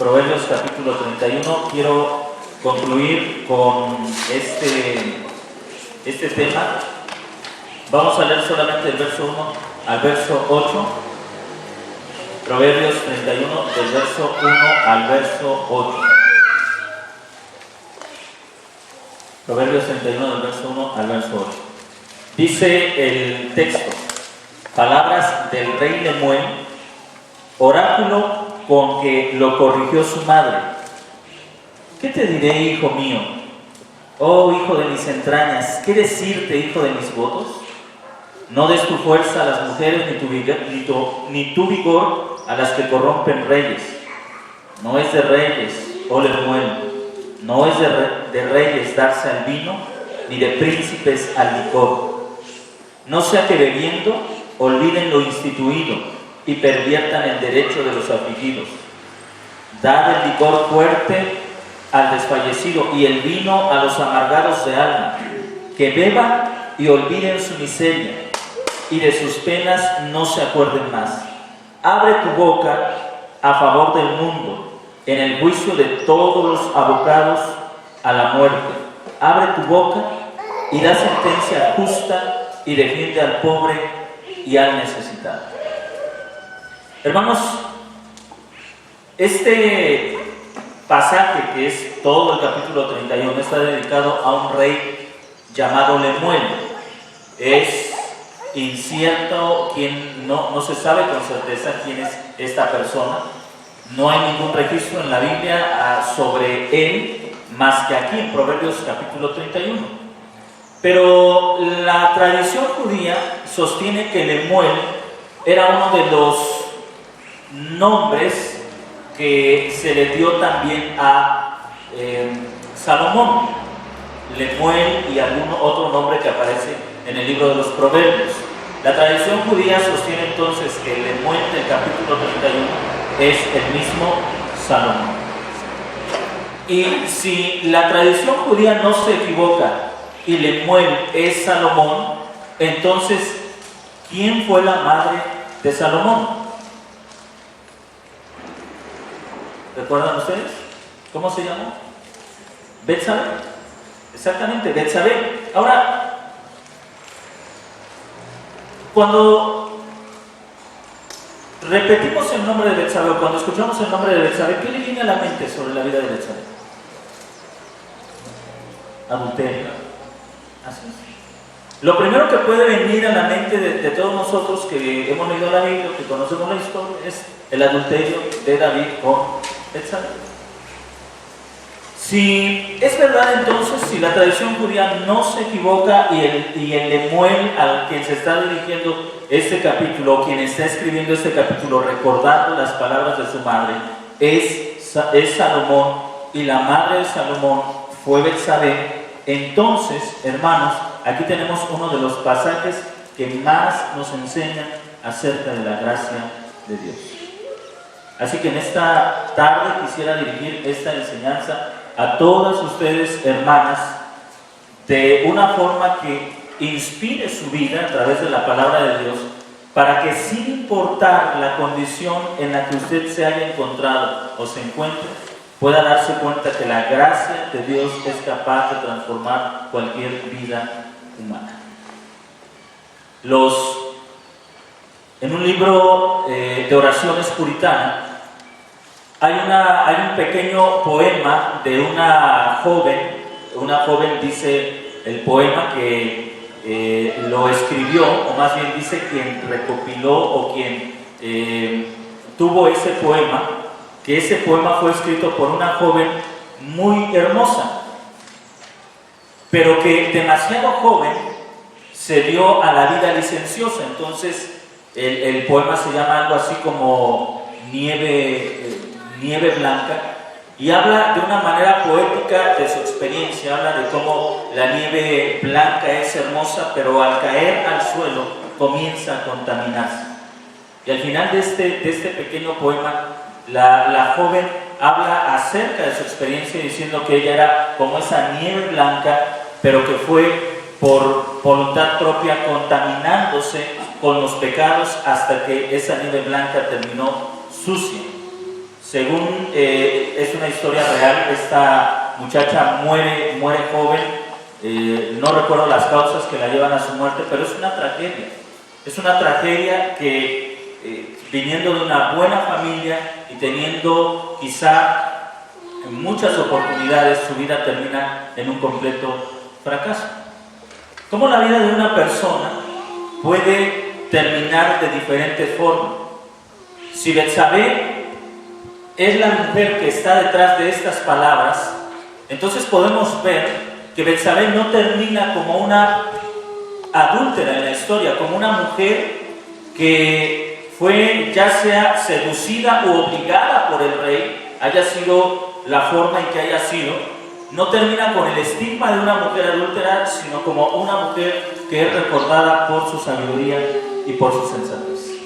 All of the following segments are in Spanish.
Proverbios capítulo 31. Quiero concluir con este tema. Vamos a leer solamente el verso 1 al verso 8. Proverbios 31, del verso 1 al verso 8. Proverbios 31, del verso 1 al verso 8. Dice el texto: palabras del rey Lemuel, oráculo con que lo corrigió su madre. ¿Qué te diré, hijo mío? Oh, hijo de mis entrañas, ¿qué decirte, hijo de mis votos? No des tu fuerza a las mujeres, ni tu vigor a las que corrompen reyes. No es de reyes, oh Lemuel, no es de reyes darse al vino, ni de príncipes al licor. No sea que bebiendo olviden lo instituido y perviertan el derecho de los afligidos. Dad el licor fuerte al desfallecido y el vino a los amargados de alma, que beban y olviden su miseria, y de sus penas no se acuerden más. Abre tu boca a favor del mundo, en el juicio de todos los abocados a la muerte. Abre tu boca y da sentencia justa y defiende al pobre y al necesitado. Hermanos, este pasaje, que es todo el capítulo 31, está dedicado a un rey llamado Lemuel. Es incierto no se sabe con certeza quién es esta persona. No hay ningún registro en la Biblia sobre él, más que aquí en Proverbios capítulo 31. Pero la tradición judía sostiene que Lemuel era uno de los nombres que se le dio también a Salomón. Lemuel y algún otro nombre que aparece en el libro de los Proverbios. La tradición judía sostiene entonces que Lemuel del capítulo 31 es el mismo Salomón. Y si la tradición judía no se equivoca y Lemuel es Salomón, entonces, ¿quién fue la madre de Salomón? ¿Recuerdan ustedes? ¿Cómo se llamó? Betsabé. Exactamente, Betsabé. Ahora, cuando repetimos el nombre de Betsabé, o cuando escuchamos el nombre de Betsabé, ¿qué le viene a la mente sobre la vida de Betsabé? Adulterio. Así es. Lo primero que puede venir a la mente de todos nosotros que hemos leído la Biblia, que conocemos la historia, es el adulterio de David con Betsabé. Si es verdad entonces, si la tradición judía no se equivoca y el Lemuel al quien se está dirigiendo este capítulo, quien está escribiendo este capítulo recordando las palabras de su madre, es Salomón, y la madre de Salomón fue Betsabé, entonces, hermanos, aquí tenemos uno de los pasajes que más nos enseñan acerca de la gracia de Dios. Así que en esta tarde quisiera dirigir esta enseñanza a todas ustedes, hermanas, de una forma que inspire su vida a través de la palabra de Dios, para que sin importar la condición en la que usted se haya encontrado o se encuentre, pueda darse cuenta que la gracia de Dios es capaz de transformar cualquier vida humana. En un libro de oraciones puritana, hay un pequeño poema de una joven dice el poema que lo escribió, o más bien dice quien recopiló o quien tuvo ese poema, que ese poema fue escrito por una joven muy hermosa, pero que demasiado joven se dio a la vida licenciosa. Entonces el poema se llama algo así como Nieve Blanca, y habla de una manera poética de su experiencia. Habla de cómo la nieve blanca es hermosa, pero al caer al suelo comienza a contaminarse. Y al final de este pequeño poema, la joven habla acerca de su experiencia, diciendo que ella era como esa nieve blanca, pero que fue por voluntad propia contaminándose con los pecados hasta que esa nieve blanca terminó sucia. Según es una historia real, esta muchacha muere joven, no recuerdo las causas que la llevan a su muerte, pero es una tragedia. Es una tragedia que viniendo de una buena familia y teniendo quizá muchas oportunidades, su vida termina en un completo fracaso. ¿Cómo la vida de una persona puede terminar de diferentes formas? Si Betsabé es la mujer que está detrás de estas palabras, entonces podemos ver que Betsabé no termina como una adúltera en la historia, como una mujer que fue ya sea seducida u obligada por el rey, haya sido la forma en que haya sido. No termina con el estigma de una mujer adúltera, sino como una mujer que es recordada por su sabiduría y por su sensatez.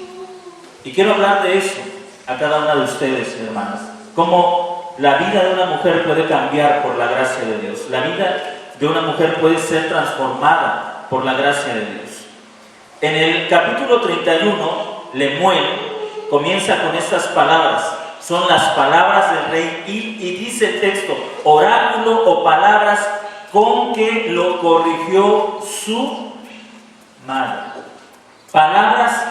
Y quiero hablar de eso a cada una de ustedes, hermanas. Cómo la vida de una mujer puede cambiar por la gracia de Dios. La vida de una mujer puede ser transformada por la gracia de Dios. En el capítulo 31, Lemuel comienza con estas palabras. Son las palabras del rey y dice el texto, oráculo o palabras con que lo corrigió su madre. Palabras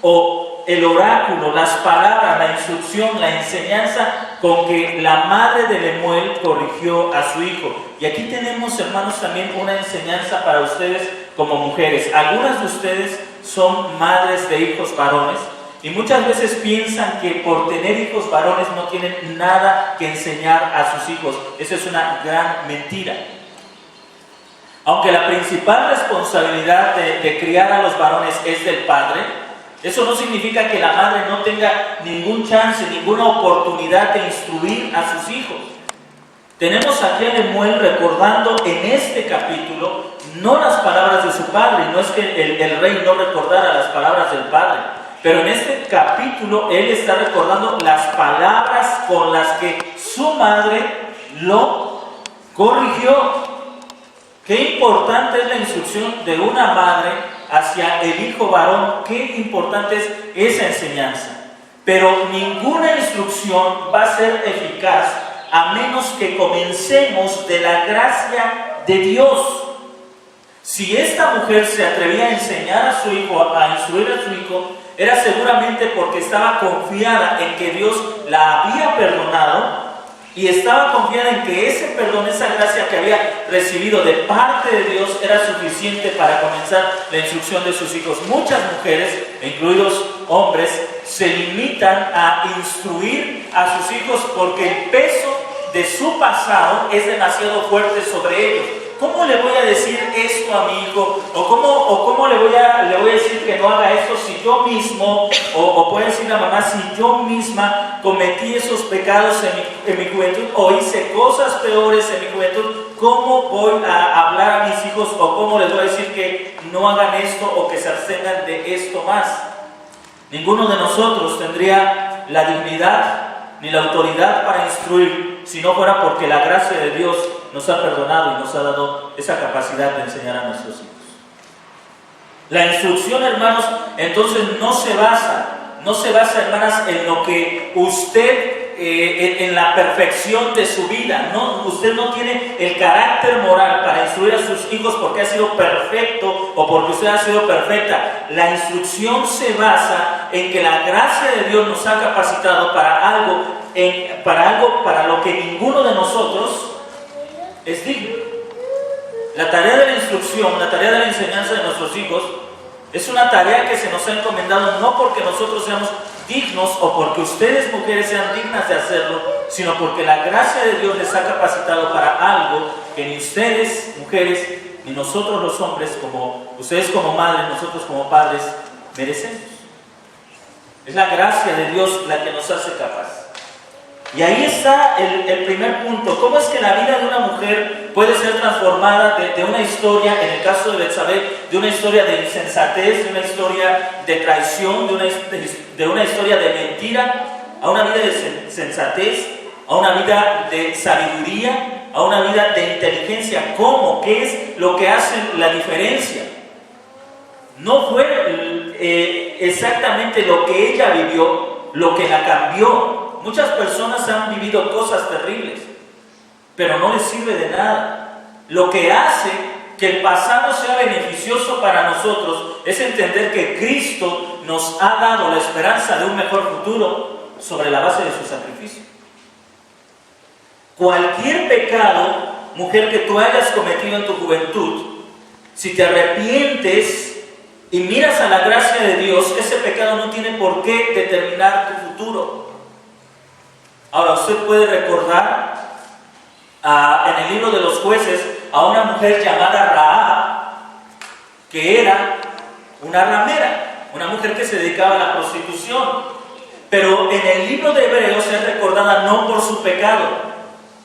o el oráculo, las palabras, la instrucción, la enseñanza con que la madre de Lemuel corrigió a su hijo. Y aquí tenemos, hermanos, también una enseñanza para ustedes como mujeres. Algunas de ustedes son madres de hijos varones y muchas veces piensan que por tener hijos varones no tienen nada que enseñar a sus hijos. Esa es una gran mentira. Aunque la principal responsabilidad de criar a los varones es del padre, eso no significa que la madre no tenga ningún chance, ninguna oportunidad de instruir a sus hijos. Tenemos aquí a Lemuel recordando en este capítulo no las palabras de su padre, no es que el rey no recordara las palabras del padre, pero en este capítulo él está recordando las palabras con las que su madre lo corrigió. Qué importante es la instrucción de una madre hacia el hijo varón, qué importante es esa enseñanza. Pero ninguna instrucción va a ser eficaz a menos que comencemos de la gracia de Dios. Si esta mujer se atrevía a enseñar a su hijo, a instruir a su hijo, era seguramente porque estaba confiada en que Dios la había perdonado y estaba confiada en que ese perdón, esa gracia que había recibido de parte de Dios era suficiente para comenzar la instrucción de sus hijos. Muchas mujeres, incluidos hombres, se limitan a instruir a sus hijos porque el peso de su pasado es demasiado fuerte sobre ellos. ¿Cómo le voy a decir esto a mi hijo? ¿O cómo le voy a decir que no haga esto si yo mismo, o puede decir la mamá, si yo misma cometí esos pecados en mi juventud o hice cosas peores en mi juventud? ¿Cómo voy a hablar a mis hijos o cómo les voy a decir que no hagan esto o que se abstengan de esto más? Ninguno de nosotros tendría la dignidad ni la autoridad para instruir si no fuera porque la gracia de Dios nos ha perdonado y nos ha dado esa capacidad de enseñar a nuestros hijos. La instrucción, hermanos, entonces no se basa, hermanas, en lo que usted, en la perfección de su vida. No, usted no tiene el carácter moral para instruir a sus hijos porque ha sido perfecto o porque usted ha sido perfecta. La instrucción se basa en que la gracia de Dios nos ha capacitado para algo para lo que ninguno de nosotros es digno. La tarea de la instrucción, la tarea de la enseñanza de nuestros hijos es una tarea que se nos ha encomendado no porque nosotros seamos dignos o porque ustedes mujeres sean dignas de hacerlo, sino porque la gracia de Dios les ha capacitado para algo que ni ustedes mujeres ni nosotros los hombres, como ustedes como madres, nosotros como padres, merecemos. Es la gracia de Dios la que nos hace capaz. Y ahí está el primer punto. ¿Cómo es que la vida de una mujer puede ser transformada de una historia, en el caso de Betsabé, de una historia de insensatez, de una historia de traición, de una historia de mentira, a una vida de sensatez, a una vida de sabiduría, a una vida de inteligencia? ¿Cómo? ¿Qué es lo que hace la diferencia? No fue exactamente lo que ella vivió lo que la cambió. muchas personas han vivido cosas terribles, pero no les sirve de nada. Lo que hace que el pasado sea beneficioso para nosotros es entender que Cristo nos ha dado la esperanza de un mejor futuro sobre la base de su sacrificio. Cualquier pecado, mujer, que tú hayas cometido en tu juventud, si te arrepientes y miras a la gracia de Dios, ese pecado no tiene por qué determinar tu futuro. Ahora, usted puede recordar en el libro de los jueces a una mujer llamada Rahab, que era una ramera, una mujer que se dedicaba a la prostitución, pero en el libro de Hebreos es recordada no por su pecado,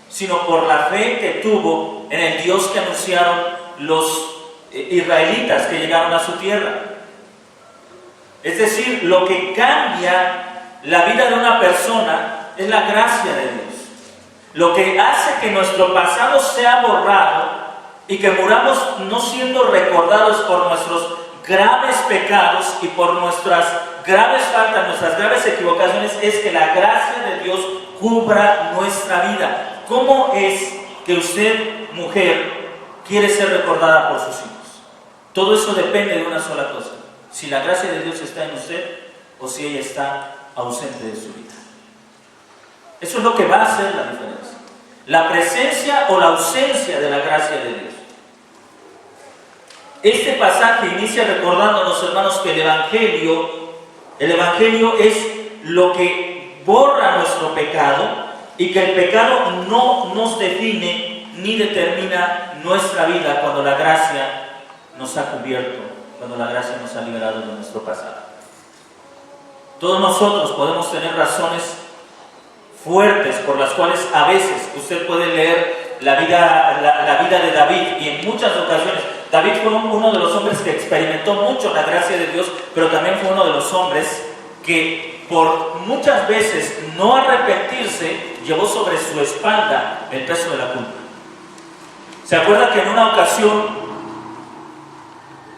sino por la fe que tuvo en el Dios que anunciaron los israelitas que llegaron a su tierra. Es decir, lo que cambia la vida de una persona es la gracia de Dios. Lo que hace que nuestro pasado sea borrado y que muramos no siendo recordados por nuestros graves pecados y por nuestras graves faltas, nuestras graves equivocaciones, es que la gracia de Dios cubra nuestra vida. ¿Cómo es que usted, mujer, quiere ser recordada por sus hijos? Todo eso depende de una sola cosa: si la gracia de Dios está en usted o si ella está ausente de su vida. Eso es lo que va a hacer la diferencia: la presencia o la ausencia de la gracia de Dios. Este pasaje inicia recordándonos, hermanos, que el Evangelio es lo que borra nuestro pecado y que el pecado no nos define ni determina nuestra vida cuando la gracia nos ha cubierto, cuando la gracia nos ha liberado de nuestro pasado. Todos nosotros podemos tener razones fuertes por las cuales a veces usted puede leer la vida de David, y en muchas ocasiones David fue uno de los hombres que experimentó mucho la gracia de Dios, pero también fue uno de los hombres que por muchas veces no arrepentirse llevó sobre su espalda el peso de la culpa. ¿Se acuerda que en una ocasión,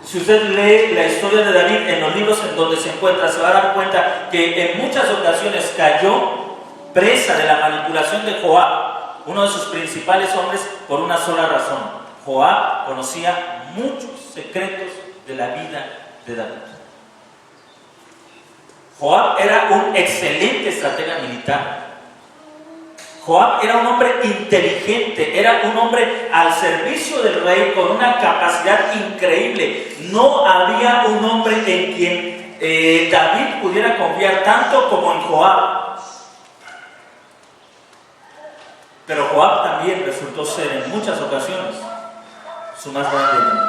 si usted lee la historia de David en los libros en donde se encuentra, se va a dar cuenta que en muchas ocasiones cayó presa de la manipulación de Joab, uno de sus principales hombres, por una sola razón: Joab conocía muchos secretos de la vida de David. Joab era un excelente estratega militar. Joab era un hombre inteligente, era un hombre al servicio del rey con una capacidad increíble. No había un hombre en quien David pudiera confiar tanto como en Joab. Pero Joab también resultó ser en muchas ocasiones su más grande enemigo.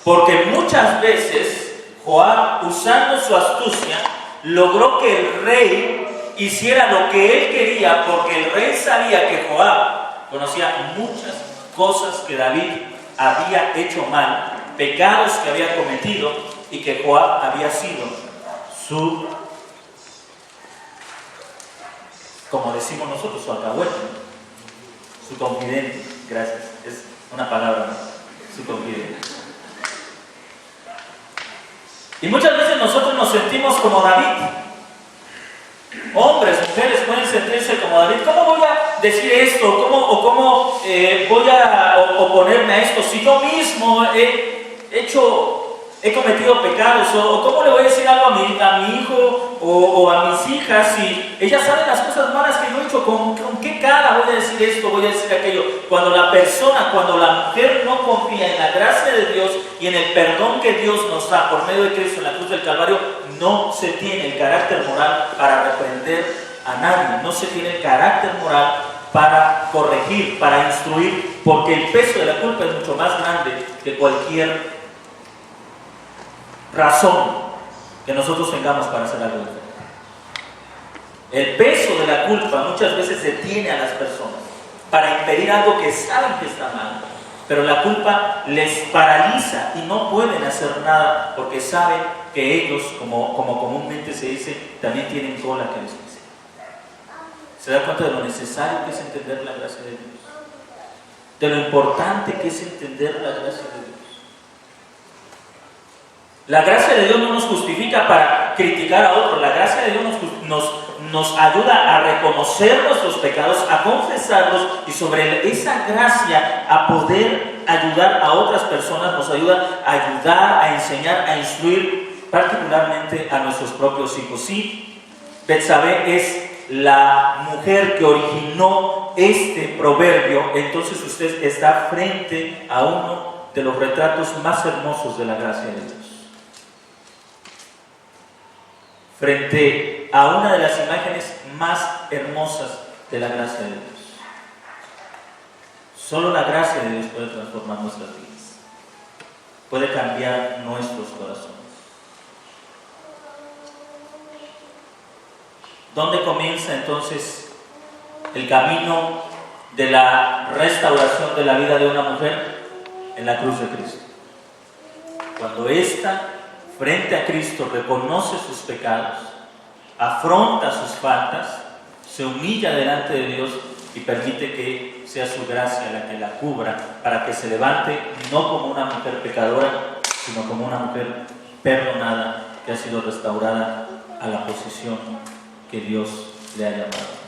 Porque muchas veces Joab, usando su astucia, logró que el rey hiciera lo que él quería, porque el rey sabía que Joab conocía muchas cosas que David había hecho mal, pecados que había cometido, y que Joab había sido su, como decimos nosotros, su alcahuete, su confidente. Gracias, es una palabra, ¿no? Su confidente. Y muchas veces nosotros nos sentimos como David. Hombres, mujeres pueden sentirse como David. ¿Cómo voy a decir esto? ¿Cómo voy a oponerme a esto si yo mismo he cometido pecados? ¿O cómo le voy a decir algo a mi hijo o a mis hijas si ellas saben las cosas malas que yo he hecho? ¿Con qué cara voy a decir esto, voy a decir aquello? Cuando la mujer no confía en la gracia de Dios y en el perdón que Dios nos da por medio de Cristo en la cruz del Calvario, no se tiene el carácter moral para reprender a nadie, no se tiene el carácter moral para corregir, para instruir, porque el peso de la culpa es mucho más grande que cualquier razón que nosotros tengamos para hacer algo diferente. El peso de la culpa muchas veces detiene a las personas para impedir algo que saben que está mal, pero la culpa les paraliza y no pueden hacer nada porque saben que ellos, como comúnmente se dice, también tienen cola que les pise. ¿Se da cuenta de lo necesario que es entender la gracia de Dios? De lo importante que es entender la gracia de Dios. La gracia de Dios no nos justifica para para criticar a otros. La gracia de Dios nos ayuda a reconocer nuestros pecados, a confesarlos, y sobre esa gracia a poder ayudar a otras personas, nos ayuda a ayudar, a enseñar, a instruir, particularmente a nuestros propios hijos. Sí, Betsabé es la mujer que originó este proverbio. Entonces usted está frente a uno de los retratos más hermosos de la gracia de Dios, frente a una de las imágenes más hermosas de la gracia de Dios. Solo la gracia de Dios puede transformar nuestras vidas, puede cambiar nuestros corazones. ¿Dónde comienza entonces el camino de la restauración de la vida de una mujer? En la cruz de Cristo. Cuando ésta, frente a Cristo, reconoce sus pecados, afronta sus faltas, se humilla delante de Dios y permite que sea su gracia la que la cubra, para que se levante no como una mujer pecadora, sino como una mujer perdonada, que ha sido restaurada a la posición que Dios le ha llamado.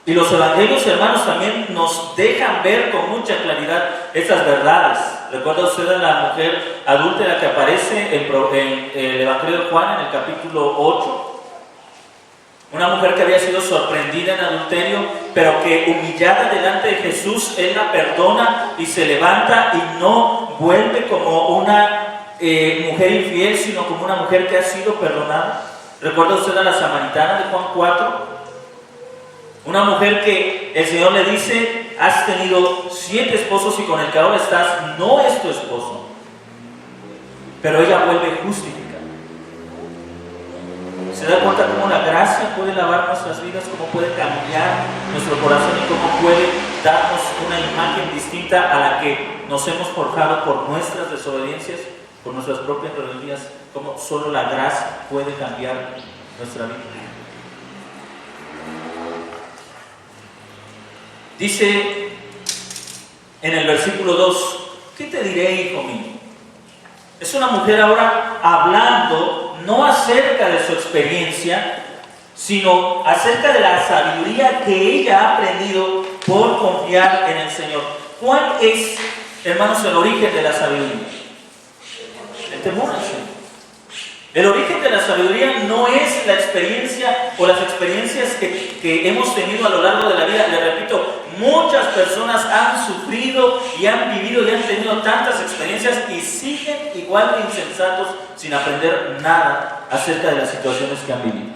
Y los evangelios, hermanos, también nos dejan ver con mucha claridad estas verdades. ¿Recuerda usted a la mujer adúltera que aparece en el Evangelio de Juan, en el capítulo 8? Una mujer que había sido sorprendida en adulterio, pero que humillada delante de Jesús, Él la perdona y se levanta y no vuelve como una mujer infiel, sino como una mujer que ha sido perdonada. ¿Recuerda usted a la samaritana de Juan 4? Una mujer que el Señor le dice: has tenido 7 esposos y con el que ahora estás no es tu esposo. Pero ella vuelve justificada. ¿Se da cuenta cómo la gracia puede lavar nuestras vidas, cómo puede cambiar nuestro corazón y cómo puede darnos una imagen distinta a la que nos hemos forjado por nuestras desobediencias, por nuestras propias rebeldías? Cómo solo la gracia puede cambiar nuestra vida. Dice en el versículo 2: ¿qué te diré, hijo mío? Es una mujer ahora hablando no acerca de su experiencia, sino acerca de la sabiduría que ella ha aprendido por confiar en el Señor. ¿Cuál es, hermanos, el origen de la sabiduría? El temor al Señor. El origen de la sabiduría no es la experiencia o las experiencias que hemos tenido a lo largo de la vida. Le repito, muchas personas han sufrido y han vivido y han tenido tantas experiencias y siguen igual de insensatos sin aprender nada acerca de las situaciones que han vivido.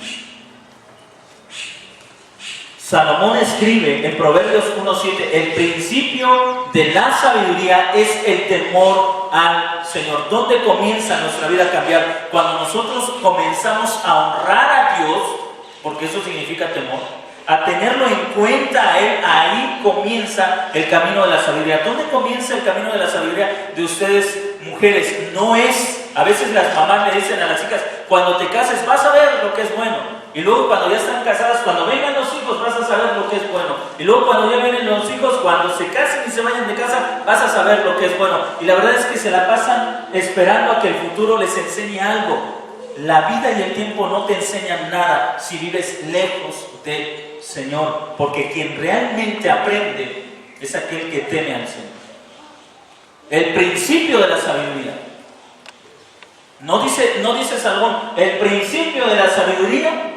Salomón escribe en Proverbios 1:7: el principio de la sabiduría es el temor al Señor. ¿Dónde comienza nuestra vida a cambiar? Cuando nosotros comenzamos a honrar a Dios, porque eso significa temor, a tenerlo en cuenta a Él, ahí comienza el camino de la sabiduría. ¿Dónde comienza el camino de la sabiduría de ustedes, mujeres? No es, a veces las mamás le dicen a las chicas: cuando te cases vas a ver lo que es bueno. Y luego cuando ya están casadas, cuando vengan los hijos vas a saber lo que es bueno. Y luego cuando ya vienen los hijos, cuando se casen y se vayan de casa, vas a saber lo que es bueno. Y la verdad es que se la pasan esperando a que el futuro les enseñe algo. La vida y el tiempo no te enseñan nada si vives lejos del Señor, porque quien realmente aprende es aquel que teme al Señor. El principio de la sabiduría. No dice Salomón, el principio de la sabiduría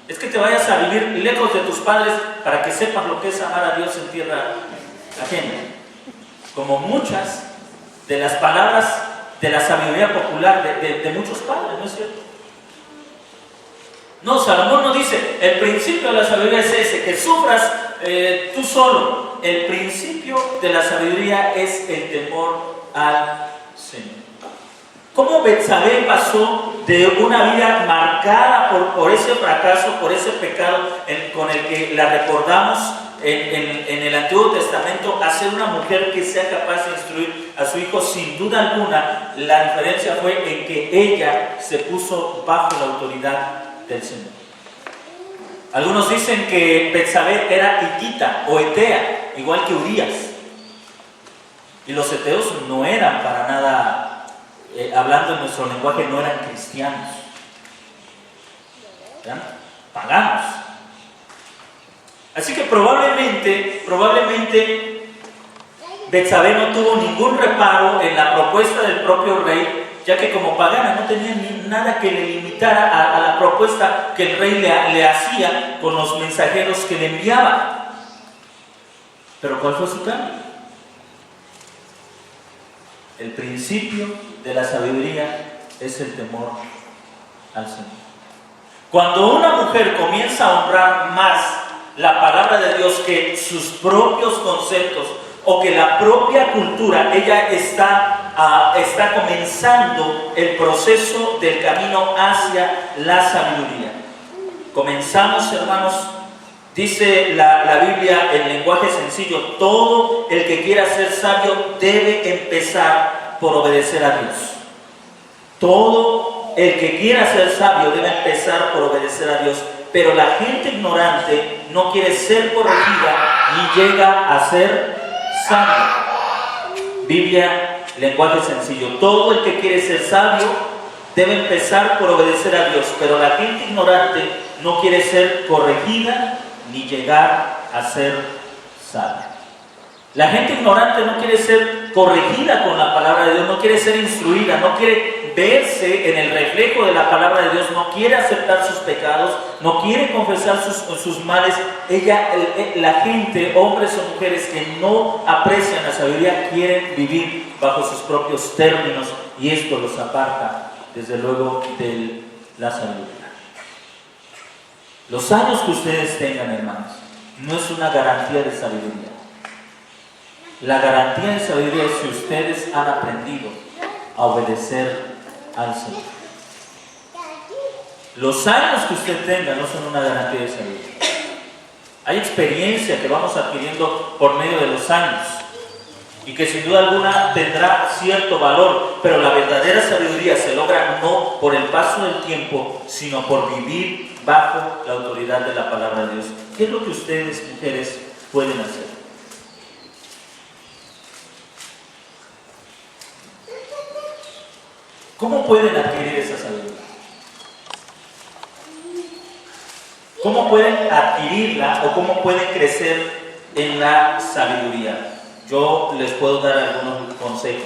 es que te vayas a vivir lejos de tus padres para que sepas lo que es amar a Dios en tierra ajena. Como muchas de las palabras de la sabiduría popular de muchos padres, ¿no es cierto? No, Salomón no dice, el principio de la sabiduría es ese, que sufras tú solo. El principio de la sabiduría es el temor al Señor. ¿Cómo Betsabé pasó de una vida marcada por ese fracaso, por ese pecado con el que la recordamos en el Antiguo Testamento, a ser una mujer que sea capaz de instruir a su hijo? Sin duda alguna, la diferencia fue en que ella se puso bajo la autoridad del Señor. Algunos dicen que Betsabé era hitita o etea, igual que Urías. Y los heteos no eran para nada hablando en nuestro lenguaje, no eran cristianos, eran paganos. Así que probablemente Betsabé no tuvo ningún reparo en la propuesta del propio rey, ya que como pagana no tenía nada que le limitara a la propuesta que el rey le hacía con los mensajeros que le enviaba. Pero ¿cuál fue su cambio? El principio de la sabiduría es el temor al Señor. Cuando una mujer comienza a honrar más la palabra de Dios que sus propios conceptos o que la propia cultura, ella está comenzando el proceso del camino hacia la sabiduría. Comenzamos, hermanos, dice la Biblia en lenguaje sencillo, todo el que quiera ser sabio debe empezar por obedecer a Dios. Todo el que quiera ser sabio debe empezar por obedecer a Dios. Pero la gente ignorante no quiere ser corregida ni llega a ser sabio. Biblia, lenguaje sencillo. Todo el que quiere ser sabio debe empezar por obedecer a Dios. Pero la gente ignorante no quiere ser corregida ni llegar a ser sabia. La gente ignorante no quiere ser corregida con la palabra de Dios, no quiere ser instruida, no quiere verse en el reflejo de la palabra de Dios, no quiere aceptar sus pecados, no quiere confesar sus males. La gente, hombres o mujeres que no aprecian la sabiduría, quieren vivir bajo sus propios términos y esto los aparta, desde luego, de la sabiduría. Los años que ustedes tengan, hermanos, no es una garantía de sabiduría. La garantía de sabiduría es si ustedes han aprendido a obedecer al Señor. Los años que usted tenga no son una garantía de sabiduría. Hay experiencia que vamos adquiriendo por medio de los años y que sin duda alguna tendrá cierto valor, pero la verdadera sabiduría se logra no por el paso del tiempo, sino por vivir bajo la autoridad de la palabra de Dios. ¿Qué es lo que ustedes, mujeres, pueden hacer? ¿Cómo pueden adquirir esa sabiduría? ¿Cómo pueden adquirirla o cómo pueden crecer en la sabiduría? Yo les puedo dar algunos consejos.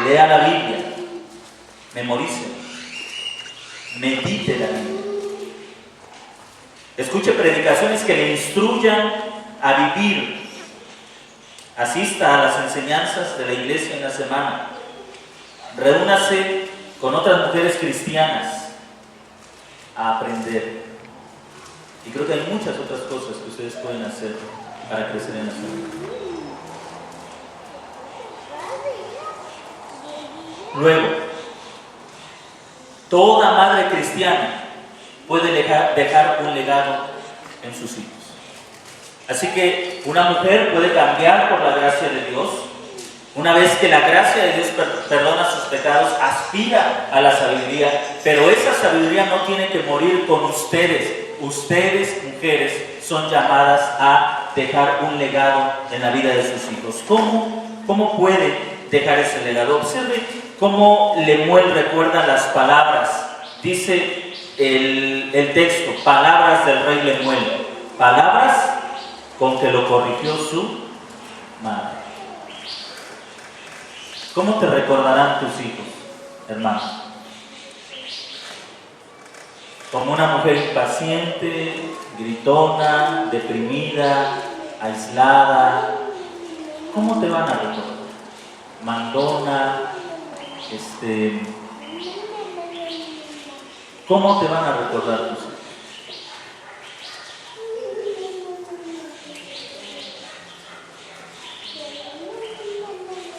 Lea la Biblia, memorice, medite la Biblia. Escuche predicaciones que le instruyan a vivir. Asista a las enseñanzas de la iglesia en la semana. Reúnase con otras mujeres cristianas a aprender. Y creo que hay muchas otras cosas que ustedes pueden hacer para crecer en la sabiduría. Luego, toda madre cristiana puede dejar un legado en sus hijos. Así que una mujer puede cambiar por la gracia de Dios. Una vez que la gracia de Dios perdona sus pecados, aspira a la sabiduría, pero esa sabiduría no tiene que morir con ustedes. Ustedes, mujeres, son llamadas a dejar un legado en la vida de sus hijos. ¿Cómo pueden dejar ese legado? Observe cómo Lemuel recuerda las palabras. Dice el texto, palabras del rey Lemuel, palabras con que lo corrigió su madre. ¿Cómo te recordarán tus hijos, hermanos? Como una mujer impaciente, gritona, deprimida, aislada. ¿Cómo te van a recordar? Mandona, ¿cómo te van a recordar tus hijos?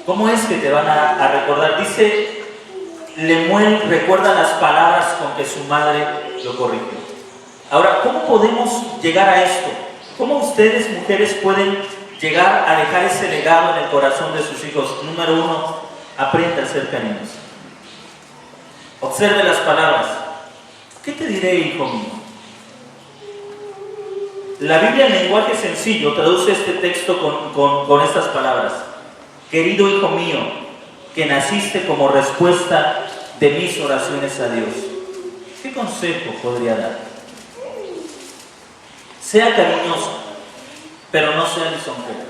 ¿Cómo es que te van a recordar? Dice Lemuel, recuerda las palabras con que su madre lo corrigió. Ahora, ¿cómo podemos llegar a esto? ¿Cómo ustedes, mujeres, pueden llegar a dejar ese legado en el corazón de sus hijos? Número 1, aprenda a ser cariñoso. Observe las palabras. ¿Qué te diré, hijo mío? La Biblia en lenguaje sencillo traduce este texto con estas palabras. Querido hijo mío, que naciste como respuesta de mis oraciones a Dios. ¿Qué consejo podría dar? Sea cariñosa, pero no sea lisonjera.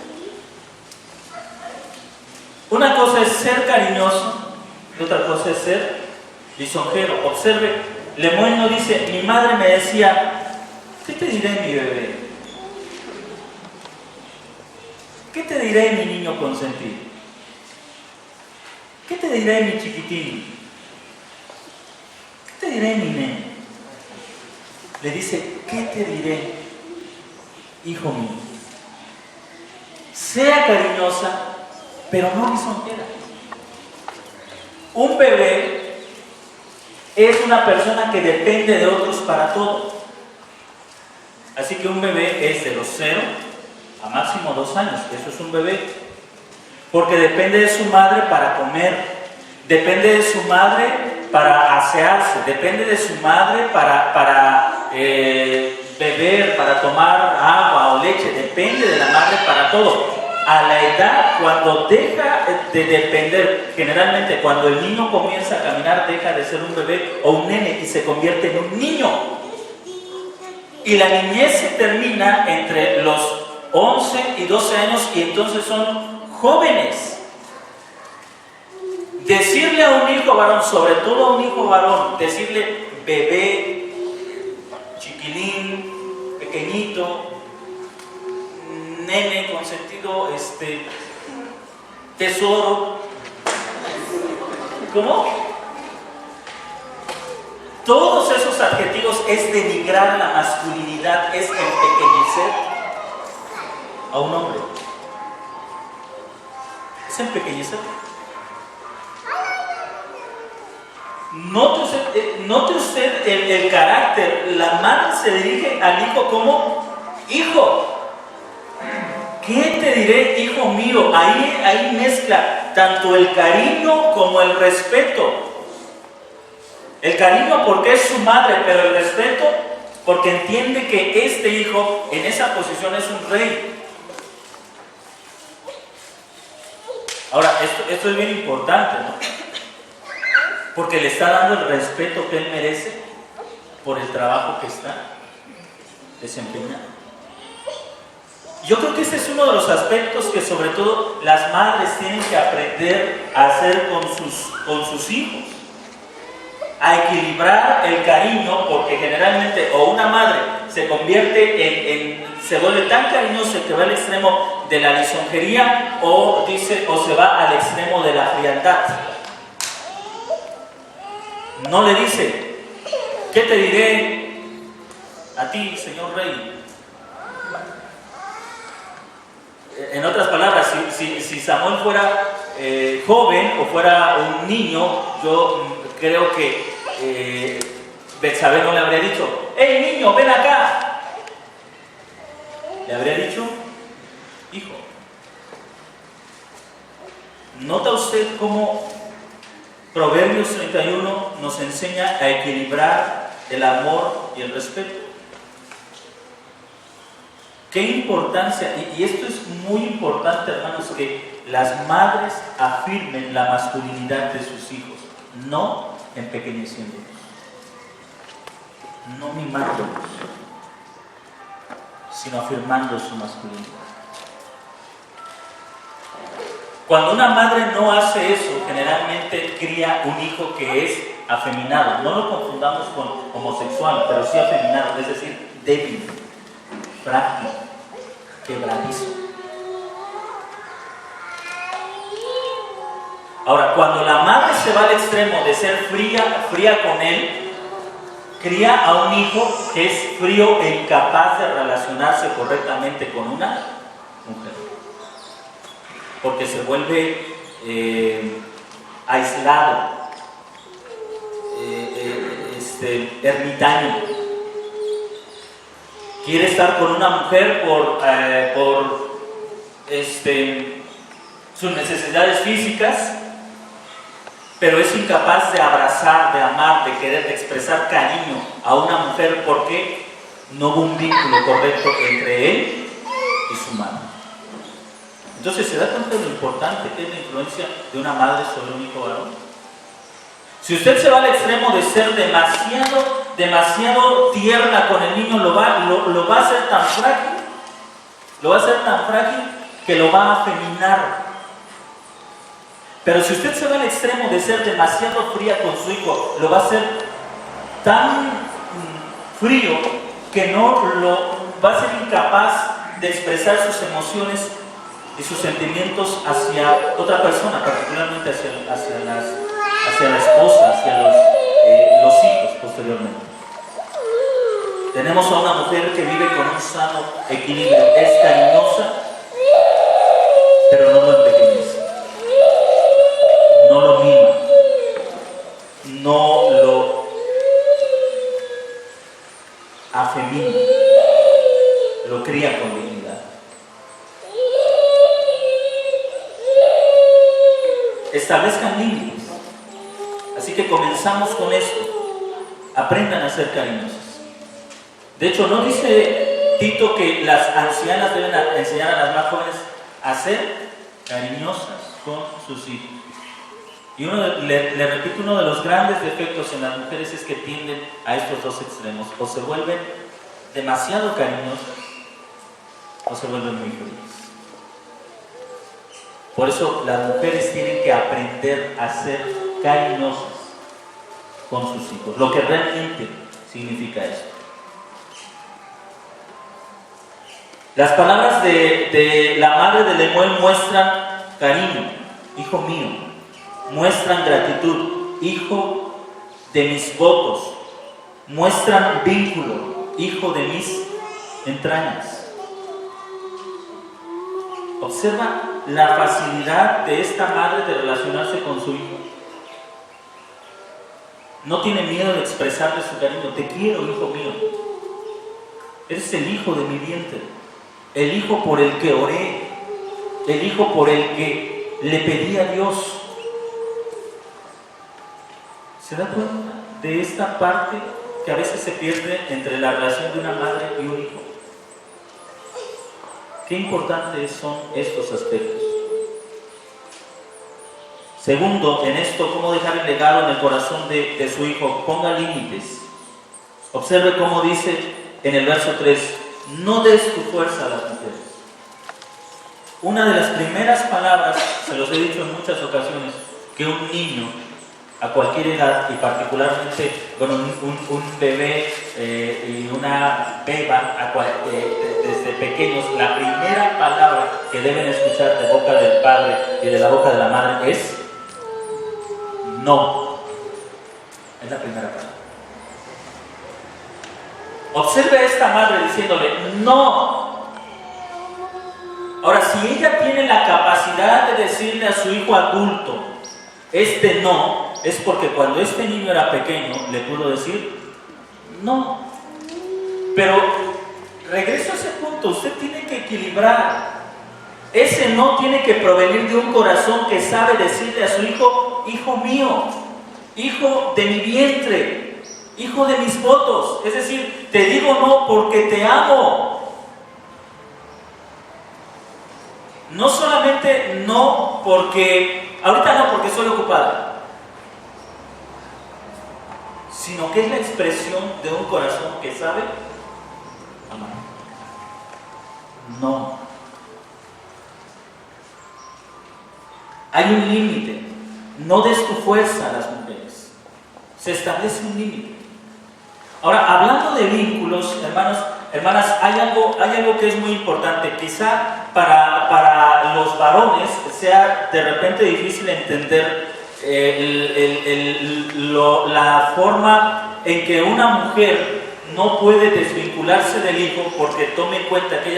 Una cosa es ser cariñoso y otra cosa es ser lisonjero. Observe, Lemuel no dice, mi madre me decía, ¿qué te diré, mi bebé? ¿Qué te diré, mi niño consentido? ¿Qué te diré, mi chiquitín? ¿Qué te diré, mi nene? Le dice, ¿qué te diré, hijo mío? Sea cariñosa, pero no lisonjera. Un bebé es una persona que depende de otros para todo. Así que un bebé es de los 0 a máximo 2 años. Eso es un bebé. Porque depende de su madre para comer, depende de su madre para asearse, depende de su madre para beber, para tomar agua o leche, depende de la madre para todo. A la edad, cuando deja de depender, generalmente cuando el niño comienza a caminar, deja de ser un bebé o un nene y se convierte en un niño. Y la niñez se termina entre los 11 y 12 años y entonces son jóvenes. Decirle a un hijo varón, sobre todo a un hijo varón, decirle bebé, chiquilín, pequeñito, nene consentido, tesoro. ¿Cómo? Todos esos adjetivos es denigrar la masculinidad, es empequeñecer a un hombre. Es empequeñecer. Note usted el carácter. La madre se dirige al hijo como hijo. ¿Qué te diré, hijo mío? Ahí mezcla tanto el cariño como el respeto. El cariño porque es su madre, pero el respeto porque entiende que este hijo en esa posición es un rey. Ahora, esto es bien importante, ¿no? Porque le está dando el respeto que él merece por el trabajo que está desempeñando. Yo creo que ese es uno de los aspectos que sobre todo las madres tienen que aprender a hacer con sus hijos. A equilibrar el cariño, porque generalmente o una madre se convierte se vuelve tan cariñosa que va al extremo de la lisonjería o se va al extremo de la frialdad. No le dice, ¿qué te diré a ti, señor rey? En otras palabras, si Samuel fuera joven o fuera un niño, yo creo que Betsabé no le habría dicho, ¡hey niño, ven acá! Le habría dicho, hijo. ¿Nota usted cómo Proverbios 31 nos enseña a equilibrar el amor y el respeto? Qué importancia, y esto es muy importante, hermanos, que las madres afirmen la masculinidad de sus hijos, no empequeñeciéndolos, no mimándolos, sino afirmando su masculinidad. Cuando una madre no hace eso, generalmente cría un hijo que es afeminado. No lo confundamos con homosexual, pero sí afeminado, es decir, débil, frágil, quebradizo. Ahora, cuando la madre se va al extremo de ser fría con él, cría a un hijo que es frío e incapaz de relacionarse correctamente con una mujer. Porque se vuelve aislado, ermitaño. Quiere estar con una mujer por sus necesidades físicas, pero es incapaz de abrazar, de amar, de querer, de expresar cariño a una mujer porque no hubo un vínculo correcto entre él y su madre. Entonces se da cuenta de lo importante que es la influencia influencia de una madre sobre un hijo varón. Si usted se va al extremo de ser demasiado tierna con el niño, lo va a hacer tan frágil, que lo va a afeminar. Pero si usted se va al extremo de ser demasiado fría con su hijo, lo va a hacer tan frío que va a ser incapaz de expresar sus emociones y sus sentimientos hacia otra persona, particularmente hacia la esposa, hacia los hijos posteriormente. Tenemos a una mujer que vive con un sano equilibrio, es cariñosa, pero no lo empequeñece, no lo mima, no lo afemina, lo cría con dignidad. Establezcan límites. Así que comenzamos con esto. Aprendan a ser cariñosas. De hecho, ¿no dice Tito que las ancianas deben enseñar a las más jóvenes a ser cariñosas con sus hijos? Y le repito, uno de los grandes defectos en las mujeres es que tienden a estos dos extremos. O se vuelven demasiado cariñosas o se vuelven muy frías. Por eso las mujeres tienen que aprender a ser cariñosas con sus hijos, lo que realmente significa esto. Las palabras de la madre de Lemuel muestran cariño, hijo mío, muestran gratitud, hijo de mis votos, muestran vínculo, hijo de mis entrañas. Observa la facilidad de esta madre de relacionarse con su hijo. No tiene miedo de expresarle su cariño. Te quiero, hijo mío. Eres el hijo de mi vientre, el hijo por el que oré, el hijo por el que le pedí a Dios. ¿Se da cuenta de esta parte que a veces se pierde entre la relación de una madre y un hijo? Qué importantes son estos aspectos. Segundo, en esto, cómo dejar el legado en el corazón de su hijo. Ponga límites. Observe cómo dice en el verso 3, no des tu fuerza a las mujeres. Una de las primeras palabras, se los he dicho en muchas ocasiones, que un niño a cualquier edad, y particularmente con un bebé y una beba desde pequeños, la primera palabra que deben escuchar de boca del padre y de la boca de la madre es no. Es la primera palabra. Observe a esta madre diciéndole no. Ahora, si ella tiene la capacidad de decirle a su hijo adulto este no, es porque cuando este niño era pequeño le pudo decir no. Pero regreso a ese punto, usted tiene que equilibrar. Ese no tiene que provenir de un corazón que sabe decirle a su hijo, hijo mío, hijo de mi vientre, hijo de mis votos. Es decir, te digo no porque te amo. No solamente no porque, ahorita no porque soy ocupada, sino que es la expresión de un corazón que sabe amar. No. Hay un límite. No des tu fuerza a las mujeres. Se establece un límite. Ahora, hablando de vínculos, hermanos, hermanas, hay algo que es muy importante. Quizá para los varones sea de repente difícil entender la forma en que una mujer no puede desvincularse del hijo, porque tome en cuenta que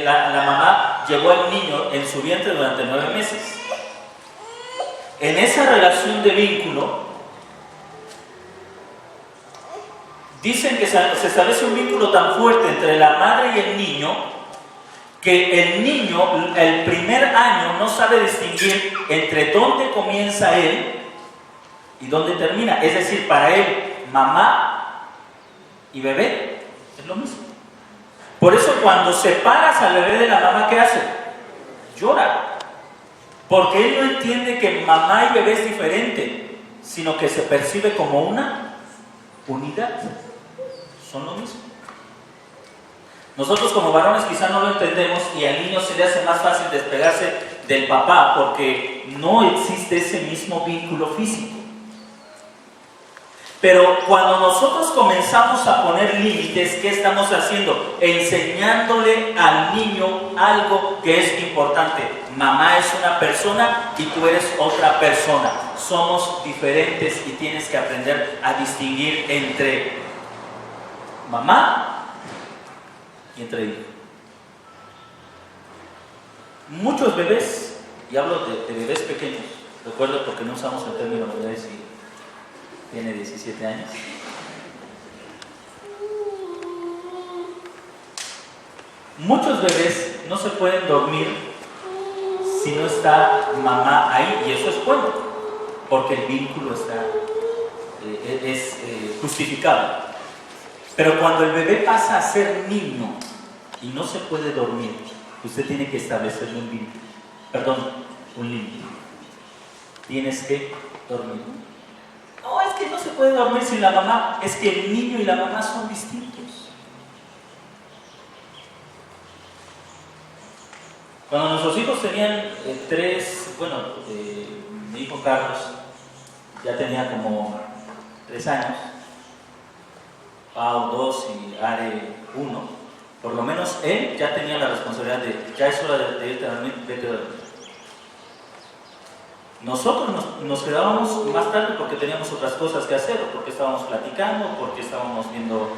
la mamá llevó al niño en su vientre durante 9 meses. En esa relación de vínculo, dicen que se establece un vínculo tan fuerte entre la madre y el niño, que el niño, el primer año, no sabe distinguir entre dónde comienza él y dónde termina. Es decir, para él, mamá y bebé es lo mismo. Por eso cuando separas al bebé de la mamá, ¿qué hace? Llora. Porque él no entiende que mamá y bebé es diferente, sino que se percibe como una unidad. Son lo mismo. Nosotros como varones quizá no lo entendemos y al niño se le hace más fácil despegarse del papá porque no existe ese mismo vínculo físico. Pero cuando nosotros comenzamos a poner límites, ¿qué estamos haciendo? Enseñándole al niño algo que es importante. Mamá es una persona y tú eres otra persona. Somos diferentes y tienes que aprender a distinguir entre mamá y entre hijos. Muchos bebés, y hablo de bebés pequeños, recuerdo porque no usamos el término bebés y tiene 17 años. Muchos bebés no se pueden dormir si no está mamá ahí, y eso es bueno, porque el vínculo es justificado. Pero cuando el bebé pasa a ser niño y no se puede dormir, usted tiene que establecerle un vínculo, un límite. Tienes que dormir. No, es que no se puede dormir sin la mamá, es que el niño y la mamá son distintos. Cuando nuestros hijos tenían mi hijo Carlos ya tenía como 3 años, Pau 2 y Are 1, por lo menos él ya tenía la responsabilidad de, ya es hora de irte a dormir, vete a dormir. Nosotros nos quedábamos más tarde porque teníamos otras cosas que hacer, o porque estábamos platicando, porque estábamos viendo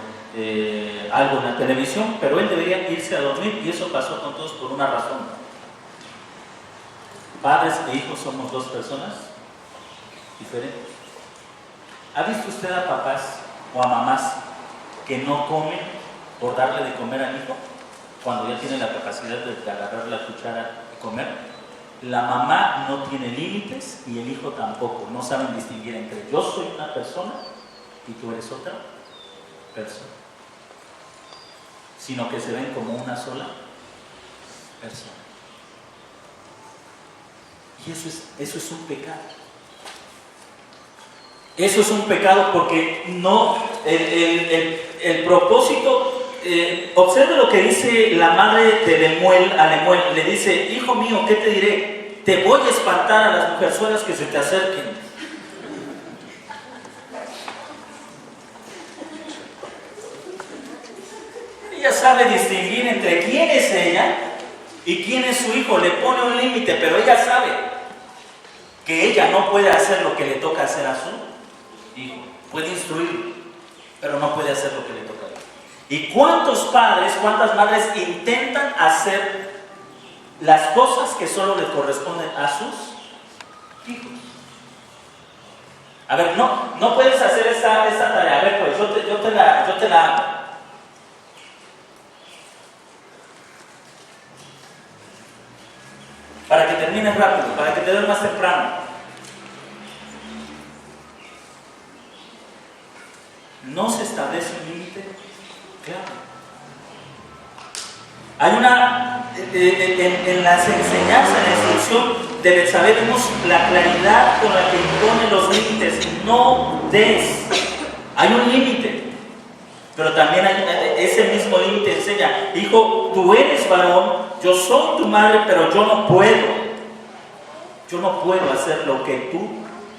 algo en la televisión, pero él debería irse a dormir y eso pasó con todos por una razón. Padres e hijos somos dos personas diferentes. ¿Ha visto usted a papás o a mamás que no comen por darle de comer al hijo cuando ya tienen la capacidad de agarrar la cuchara y comer? La mamá no tiene límites y el hijo tampoco. No saben distinguir entre yo soy una persona y tú eres otra persona, sino que se ven como una sola persona. Y eso es un pecado. Eso es un pecado porque no, el propósito. Observe lo que dice la madre de Lemuel a Lemuel. Le dice: hijo mío, ¿qué te diré? Te voy a espantar a las mujerzuelas que se te acerquen. Ella sabe distinguir entre quién es ella y quién es su hijo. Le pone un límite, pero ella sabe que ella no puede hacer lo que le toca hacer a su hijo. Puede instruirlo, pero no puede hacer lo que le toca. ¿Y cuántos padres, cuántas madres intentan hacer las cosas que solo le corresponden a sus hijos? A ver, no puedes hacer esta tarea. A ver, pues yo te la hago. Para que termines rápido, para que te duermas temprano. No se establece un límite. Claro. Hay en las enseñanzas, en la instrucción de Betsabé vemos la claridad con la que impone los límites. No des. Hay un límite, pero también ese mismo límite enseña: hijo, tú eres varón, yo soy tu madre, pero yo no puedo. Yo no puedo hacer lo que tú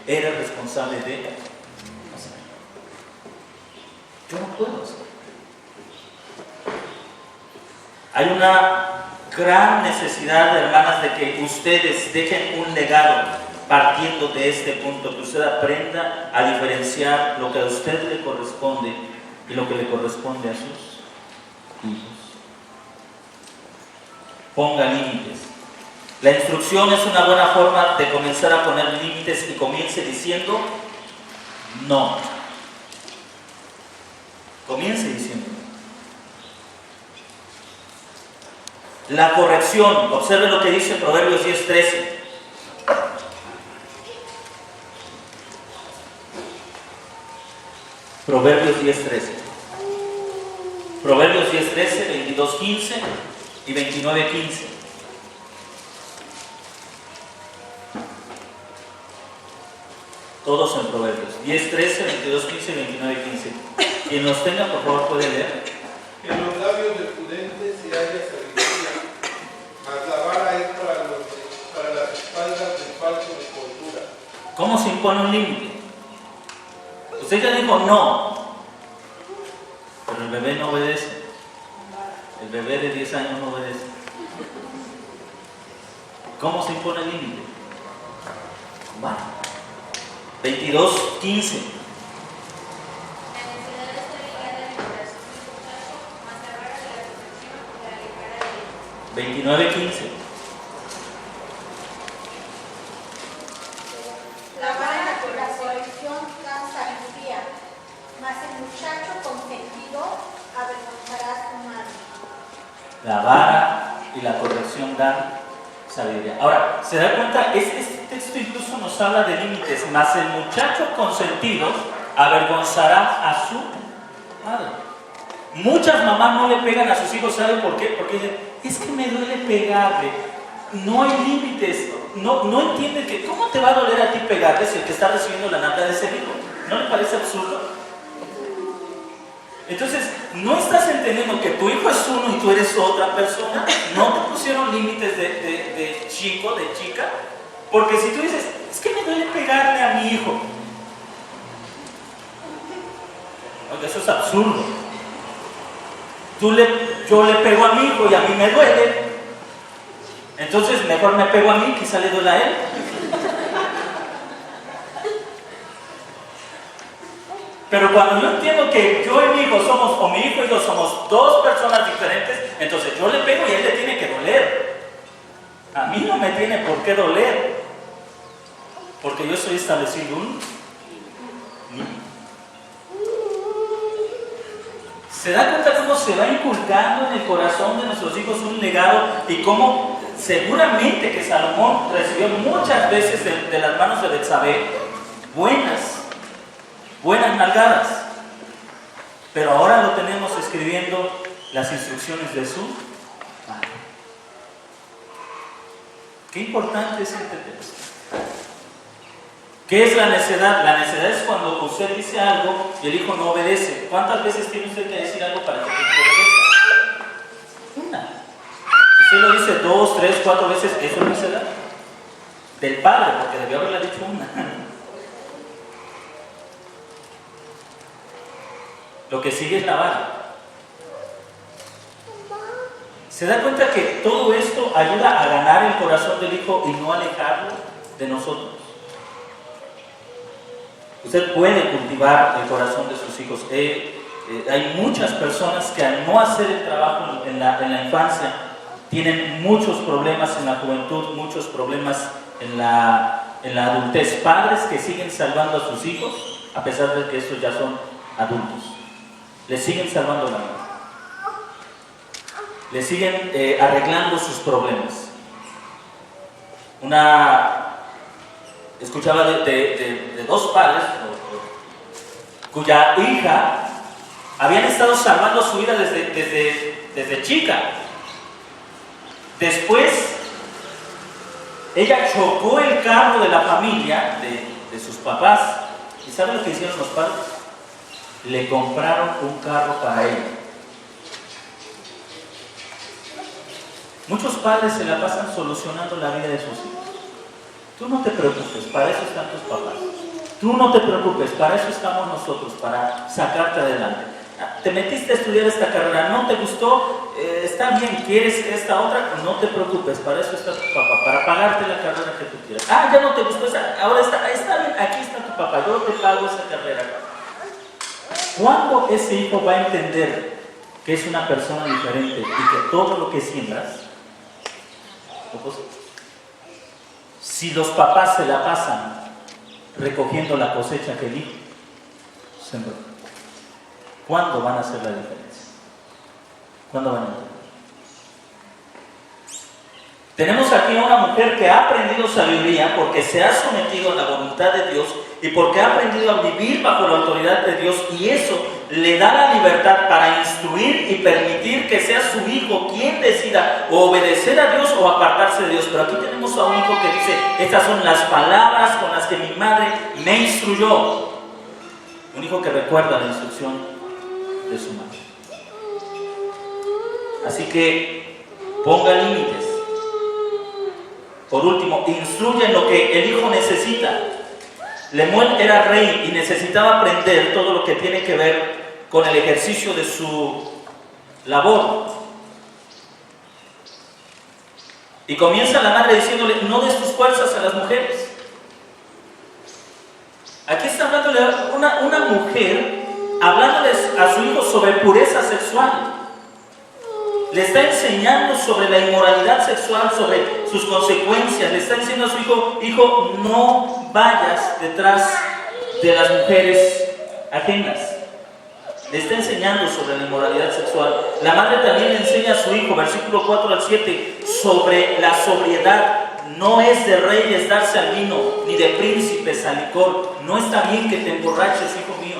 eres responsable de hacer. Yo no puedo hacer. Hay una gran necesidad, hermanas, de que ustedes dejen un legado partiendo de este punto, que usted aprenda a diferenciar lo que a usted le corresponde y lo que le corresponde a sus hijos. Ponga límites. La instrucción es una buena forma de comenzar a poner límites y comience diciendo no. Comience diciendo no. La corrección, observe lo que dice Proverbios 10:13. Proverbios 10:13. Proverbios 10:13, 22:15 y 29:15. todos en Proverbios. 10, 13, 22, 15, 29, 15. Quien los tenga, por favor, puede leer. En los labios del prudente se halla sabiduría, mas la vara es para las espaldas del falso de cordura. ¿Cómo se impone un límite? Usted ya dijo no, pero el bebé no obedece. El bebé de 10 años no obedece. ¿Cómo se impone el límite? Va. 22, 15. 29, 15. La vara y la corrección dan sabiduría, mas el muchacho consentido avergonzará a su madre. La vara y la corrección dan sabiduría. Ahora, ¿se da cuenta? Este texto incluso nos habla de límites, mas el muchacho consentido avergonzará a su madre. Muchas mamás no le pegan a sus hijos, ¿saben por qué? Porque dicen, es que me duele pegarle. No hay límites. No entienden que, ¿cómo te va a doler a ti pegarle si el que está recibiendo la nalga de ese hijo? ¿No le parece absurdo? Entonces, no estás entendiendo que tu hijo es uno y tú eres otra persona. No te pusieron límites de chico, de chica. Porque si tú dices, es que me duele pegarle a mi hijo. Oye, eso es absurdo. Yo le pego a mi hijo y a mí me duele. Entonces, mejor me pego a mí, quizá le duele a él. Pero cuando yo entiendo que yo y mi hijo somos, o mi hijo y yo somos dos personas diferentes, entonces yo le pego y a él le tiene que doler. A mí no me tiene por qué doler, porque yo estoy estableciendo un límite. ¿Se da cuenta cómo se va inculcando en el corazón de nuestros hijos un legado y cómo seguramente que Salomón recibió muchas veces de las manos de Betsabé buenas nalgadas? Pero ahora lo tenemos escribiendo las instrucciones de su padre. Qué importante es entender esto. ¿Qué es la necedad? La necedad es cuando usted dice algo y el hijo no obedece. ¿Cuántas veces tiene usted que decir algo para que el hijo obedezca? Una. Si usted lo dice 2, 3, 4 veces, eso es necedad. Del padre, porque debió haberle dicho una. Lo que sigue es la vara. ¿Se da cuenta que todo esto ayuda a ganar el corazón del hijo y no alejarlo de nosotros? Usted puede cultivar el corazón de sus hijos. Hay muchas personas que al no hacer el trabajo en la infancia tienen muchos problemas en la juventud, muchos problemas en la adultez. Padres que siguen salvando a sus hijos a pesar de que estos ya son adultos. Les siguen salvando la vida. Les siguen arreglando sus problemas. Escuchaba de dos padres cuya hija habían estado salvando su vida desde chica. Después, ella chocó el carro de la familia, de sus papás. ¿Y saben lo que hicieron los padres? Le compraron un carro para ella. Muchos padres se la pasan solucionando la vida de sus hijos. Tú no te preocupes, para eso están tus papás. Tú no te preocupes, para eso estamos nosotros, para sacarte adelante. Te metiste a estudiar esta carrera, no te gustó, está bien, quieres esta otra, no te preocupes, para eso está tu papá, para pagarte la carrera que tú quieras. Ya no te gustó esa, ahora está bien, aquí está tu papá, yo te pago esa carrera. ¿Cuándo ese hijo va a entender que es una persona diferente y que todo lo que siembras, si los papás se la pasan recogiendo la cosecha que el hijo sembró, ¿cuándo van a hacer la diferencia? ¿Cuándo van a entender? Tenemos aquí a una mujer que ha aprendido sabiduría porque se ha sometido a la voluntad de Dios y porque ha aprendido a vivir bajo la autoridad de Dios, y eso le da la libertad para instruir y permitir que sea su hijo quien decida o obedecer a Dios o apartarse de Dios. Pero aquí tenemos a un hijo que dice: estas son las palabras con las que mi madre me instruyó. Un hijo que recuerda la instrucción de su madre. Así que ponga límites. Por último, instruye en lo que el hijo necesita. Lemuel era rey y necesitaba aprender todo lo que tiene que ver con el ejercicio de su labor. Y comienza la madre diciéndole: no des tus fuerzas a las mujeres. Aquí está hablándole una mujer, hablándoles a su hijo sobre pureza sexual. Le está enseñando sobre la inmoralidad sexual, sobre sus consecuencias. Le está diciendo a su hijo: hijo, no vayas detrás de las mujeres ajenas. Le está enseñando sobre la inmoralidad sexual. La madre también le enseña a su hijo, versículo 4 al 7, sobre la sobriedad. No es de reyes darse al vino, ni de príncipes al licor. No está bien que te emborraches, hijo mío.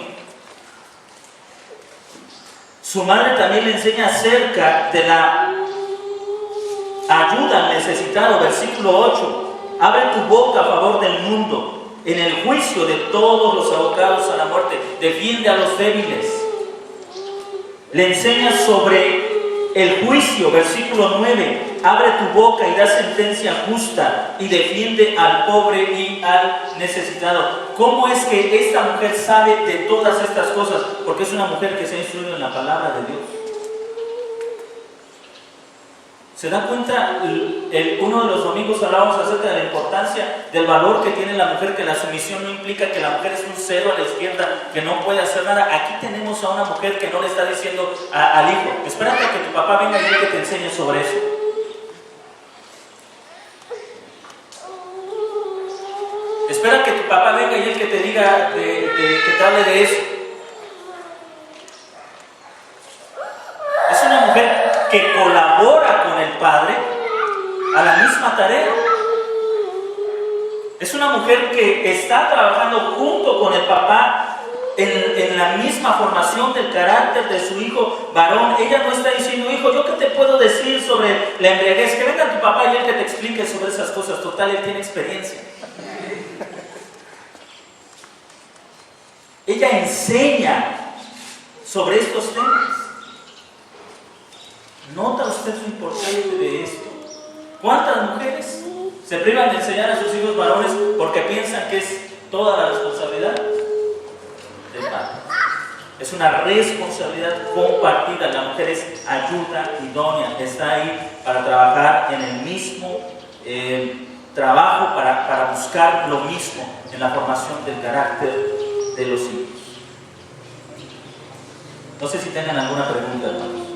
Su madre también le enseña acerca de la ayuda al necesitado, versículo 8. Abre tu boca a favor del mundo, en el juicio de todos los abocados a la muerte. Defiende a los débiles. Le enseña sobre el juicio, versículo 9. Abre tu boca y da sentencia justa y defiende al pobre y al necesitado. ¿Cómo es que esta mujer sabe de todas estas cosas? Porque es una mujer que se ha instruido en la palabra de Dios. ¿Se da cuenta? Uno de los domingos hablábamos acerca de la importancia del valor que tiene la mujer, que la sumisión no implica que la mujer es un cero a la izquierda, que no puede hacer nada. Aquí tenemos a una mujer que no le está diciendo al hijo: espérate a que tu papá venga y él que te enseñe sobre eso. Espera que tu papá venga y él que te diga, que te hable de eso. Es una mujer que colabora con el padre a la misma tarea. Es una mujer que está trabajando junto con el papá en la misma formación del carácter de su hijo varón. Ella no está diciendo: hijo, ¿yo qué te puedo decir sobre la embriaguez? Que venga tu papá y él que te explique sobre esas cosas. Total, él tiene experiencia. Ella enseña sobre estos temas. ¿Nota usted lo importante de esto? ¿Cuántas mujeres se privan de enseñar a sus hijos varones porque piensan que es toda la responsabilidad del padre? Es una responsabilidad compartida. La mujer es ayuda idónea, está ahí para trabajar en el mismo trabajo, para buscar lo mismo en la formación del carácter de los hijos. No sé si tengan alguna pregunta, hermanos.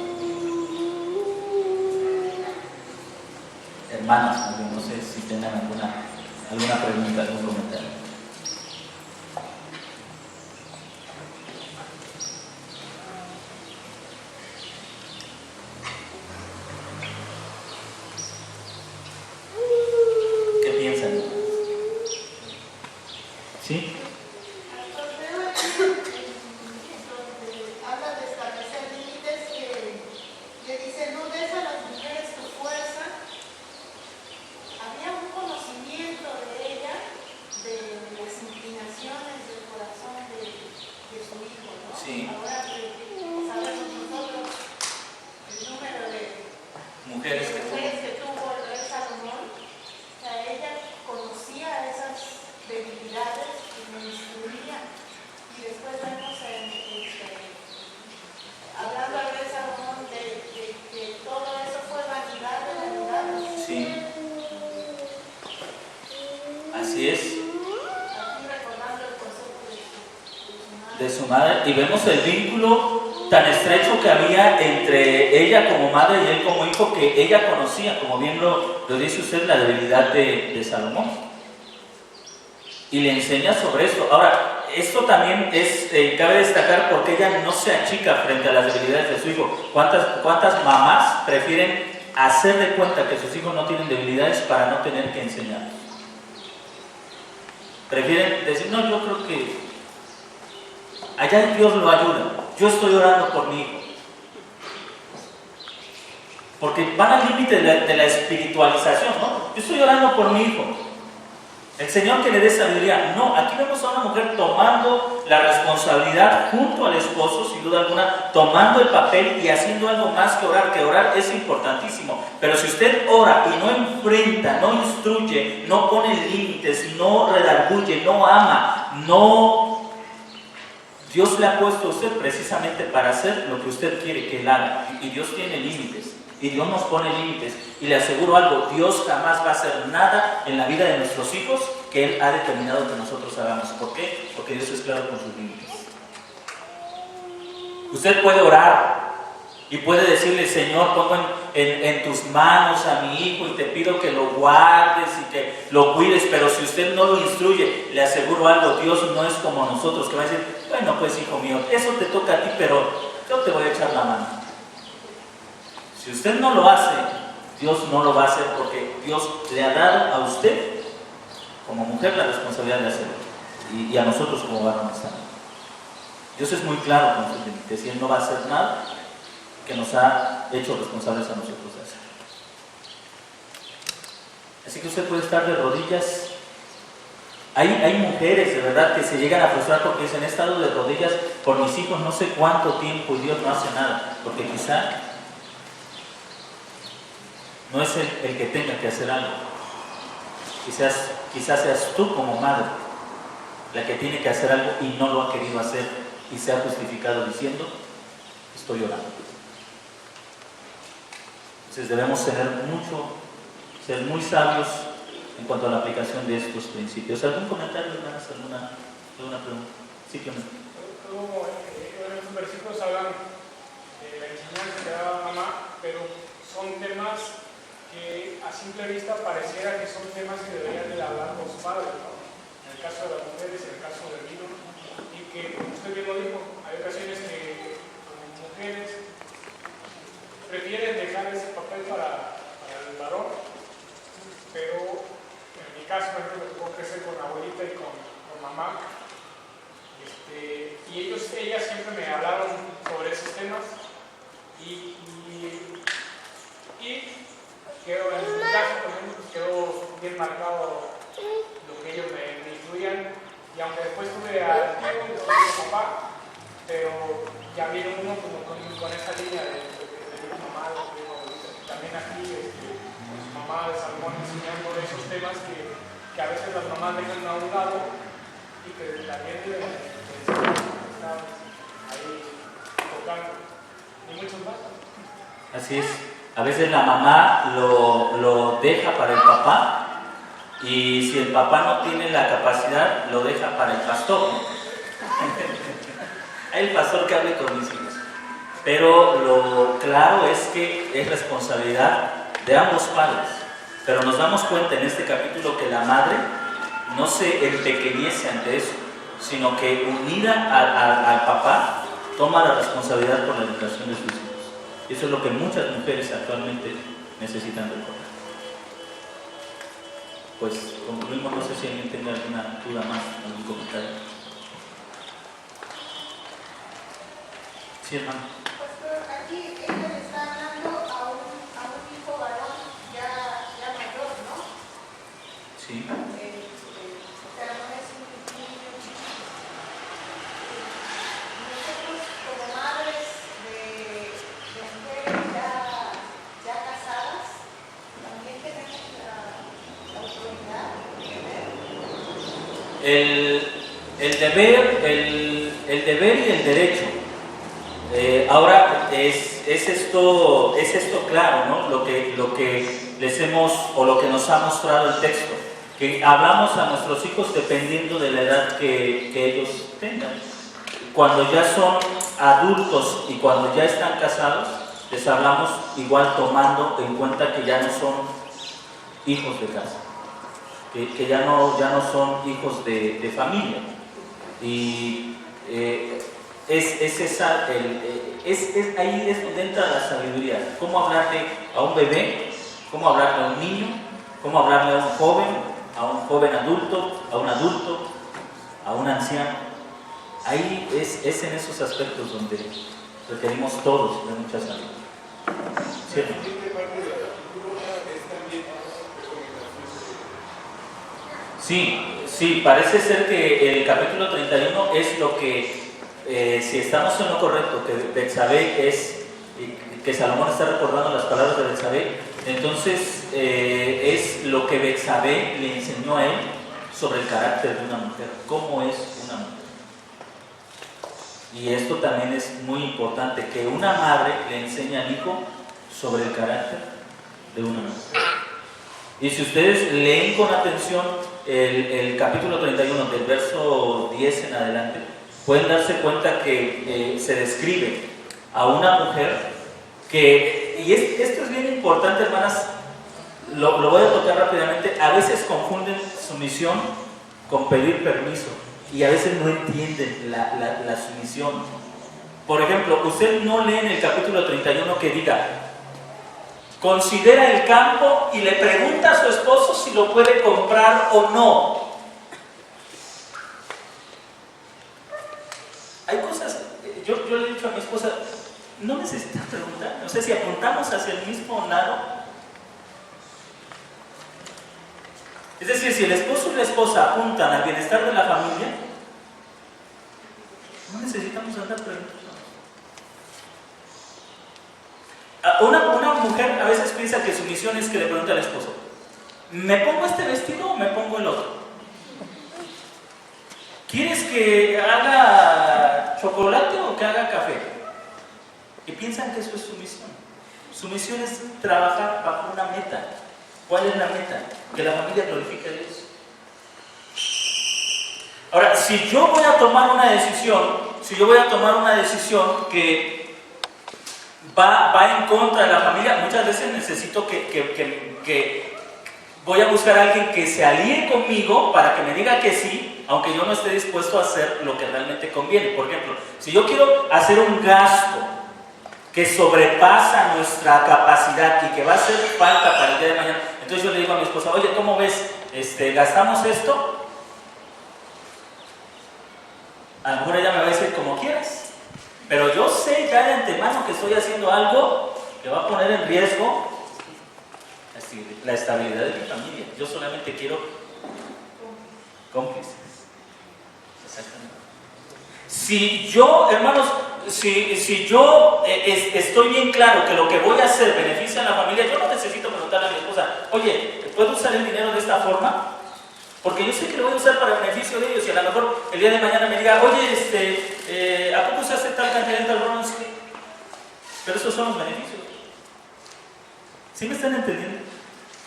Hermanos, no sé si tengan alguna pregunta, algún comentario. ¿Qué piensan? ¿Sí? Sí. Ahora que sabemos nosotros el número de mujeres que tuvo el rey Salomón, o sea, ella conocía esas debilidades y me instruía. Y después vemos hablando al rey Salomón de que todo eso fue vanidad de vanidades. Sí. Así es. Aquí recordando el concepto De su madre, y vemos el vínculo tan estrecho que había entre ella como madre y él como hijo, que ella conocía, como bien lo dice usted, la debilidad de Salomón, y le enseña sobre esto. Ahora, esto también cabe destacar porque ella no se achica frente a las debilidades de su hijo. ¿Cuántas mamás prefieren hacer de cuenta que sus hijos no tienen debilidades para no tener que enseñarlos. Prefieren decir, no, yo creo que allá Dios lo ayuda, yo estoy orando por mi hijo. Porque van al límite de la espiritualización, ¿no? Yo estoy orando por mi hijo. El Señor que le dé sabiduría. No, aquí vemos a una mujer tomando la responsabilidad junto al esposo, sin duda alguna, tomando el papel y haciendo algo más que orar es importantísimo. Pero si usted ora y no enfrenta, no instruye, no pone límites, no redarguye, no ama, no... Dios le ha puesto a usted precisamente para hacer lo que usted quiere que él haga. Y Dios tiene límites. Y Dios nos pone límites. Y le aseguro algo, Dios jamás va a hacer nada en la vida de nuestros hijos que Él ha determinado que nosotros hagamos. ¿Por qué? Porque Dios es claro con sus límites. Usted puede orar y puede decirle, Señor, pongo en tus manos a mi hijo y te pido que lo guardes y que lo cuides, pero si usted no lo instruye, le aseguro algo, Dios no es como nosotros, que va a decir, bueno, pues hijo mío, eso te toca a ti, pero yo te voy a echar la mano. Si usted no lo hace, Dios no lo va a hacer porque Dios le ha dado a usted como mujer la responsabilidad de hacerlo y a nosotros como varones también. Dios es muy claro con sus límites y Él no va a hacer nada que nos ha hecho responsables a nosotros de hacer. Así que usted puede estar de rodillas. Hay mujeres de verdad que se llegan a frustrar porque dicen, he estado de rodillas por mis hijos no sé cuánto tiempo y Dios no hace nada, porque quizá no es el que tenga que hacer algo. Quizás seas tú como madre la que tiene que hacer algo y no lo ha querido hacer y se ha justificado diciendo, estoy orando. Entonces debemos ser muy sabios en cuanto a la aplicación de estos principios. ¿Algún comentario, hermanas? ¿Alguna pregunta? Sí, Clemente. En estos versículos hablan de la enseñanza que da mamá, pero son temas que a simple vista pareciera que son temas que deberían de hablar los padres, ¿no? En el caso de las mujeres, en el caso del niño, y que, como usted bien lo dijo, hay ocasiones que como mujeres prefieren dejar ese papel para el varón, pero en mi caso, por ejemplo, me tocó crecer con abuelita y con mamá, y ellas siempre me hablaron sobre esos temas, y quedó, en mi caso, por ejemplo, quedó bien marcado lo que ellos me influían, y aunque después tuve al tío y tuve a papá, pero ya vieron uno como con esta línea de mamá, de abuelita. También aquí mamá de Salomón enseñando esos temas que a veces las mamás dejan a un lado y que también deben estar ahí tocando, y muchos más. Así es. A veces la mamá lo deja para el papá y si el papá no tiene la capacidad, lo deja para el pastor. El pastor que hable con mis hijos. Pero lo claro es que es responsabilidad de ambos padres. Pero nos damos cuenta en este capítulo que la madre no se empequeñece ante eso, sino que unida al papá toma la responsabilidad por la educación de sus hijos. Y eso es lo que muchas mujeres actualmente necesitan recordar. Pues concluimos, no sé si alguien tenga alguna duda más, algún comentario. Sí, hermano. Pues aquí ella le está hablando a un hijo varón ya mayor, ¿no? Sí. Pero no es un niño chiquito. Nosotros como madres de mujeres ya casadas, también tenemos la autoridad El deber y el derecho. Ahora es esto claro, ¿no? Lo que les hemos, o lo que nos ha mostrado el texto, que hablamos a nuestros hijos dependiendo de la edad que ellos tengan. Cuando ya son adultos y cuando ya están casados, les hablamos igual tomando en cuenta que ya no son hijos de casa, que ya no son hijos de familia. Y ahí es donde entra la sabiduría. ¿Cómo hablarle a un bebé, cómo hablarle a un niño, cómo hablarle a un joven adulto, a un anciano. Ahí es en esos aspectos donde requerimos todos de mucha salud. ¿Cierto? La siguiente parte del capítulo es también recomendaciones. Sí, parece ser que el capítulo 31 es lo que, si estamos en lo correcto, que Betsabé que Salomón está recordando las palabras de Betsabé, entonces es lo que Betsabé le enseñó a él sobre el carácter de una mujer, cómo es una mujer. Y esto también es muy importante, que una madre le enseñe al hijo sobre el carácter de una mujer. Y si ustedes leen con atención el capítulo 31 del verso 10 en adelante, pueden darse cuenta que se describe a una mujer que, y esto es bien importante, hermanas, lo voy a tocar rápidamente, a veces confunden sumisión con pedir permiso y a veces no entienden la sumisión. Por ejemplo, usted no lee en el capítulo 31 que diga: considera el campo y le pregunta a su esposo si lo puede comprar o no. Hay cosas, yo le he dicho a mi esposa, no necesitas preguntar, no sé si apuntamos hacia el mismo lado. Es decir, si el esposo y la esposa apuntan al bienestar de la familia, no necesitamos andar preguntando. Una mujer a veces piensa que su misión es que le pregunte al esposo: ¿me pongo este vestido o me pongo el otro? ¿Quieres que haga chocolate o que haga café? Y piensan que eso es su misión. Su misión es trabajar bajo una meta. ¿Cuál es la meta? Que la familia glorifique a Dios. Ahora, si yo voy a tomar una decisión que va en contra de la familia, muchas veces necesito que voy a buscar a alguien que se alíe conmigo para que me diga que sí, aunque yo no esté dispuesto a hacer lo que realmente conviene. Por ejemplo, si yo quiero hacer un gasto que sobrepasa nuestra capacidad y que va a hacer falta para el día de mañana, entonces yo le digo a mi esposa: oye, ¿cómo ves? ¿Gastamos esto? A lo mejor ella me va a decir: como quieras. Pero yo sé ya de antemano que estoy haciendo algo que va a poner en riesgo la estabilidad de mi familia. Yo solamente quiero cómplices. Exactamente. Si yo, hermanos, si yo estoy bien claro que lo que voy a hacer beneficia a la familia, yo no necesito preguntarle a mi esposa: oye, ¿puedo usar el dinero de esta forma? Porque yo sé que lo voy a usar para el beneficio de ellos, y a lo mejor el día de mañana me diga: oye, ¿a poco usaste tal cantidad de tal broma? Sí. Pero esos son los beneficios. ¿Sí me están entendiendo?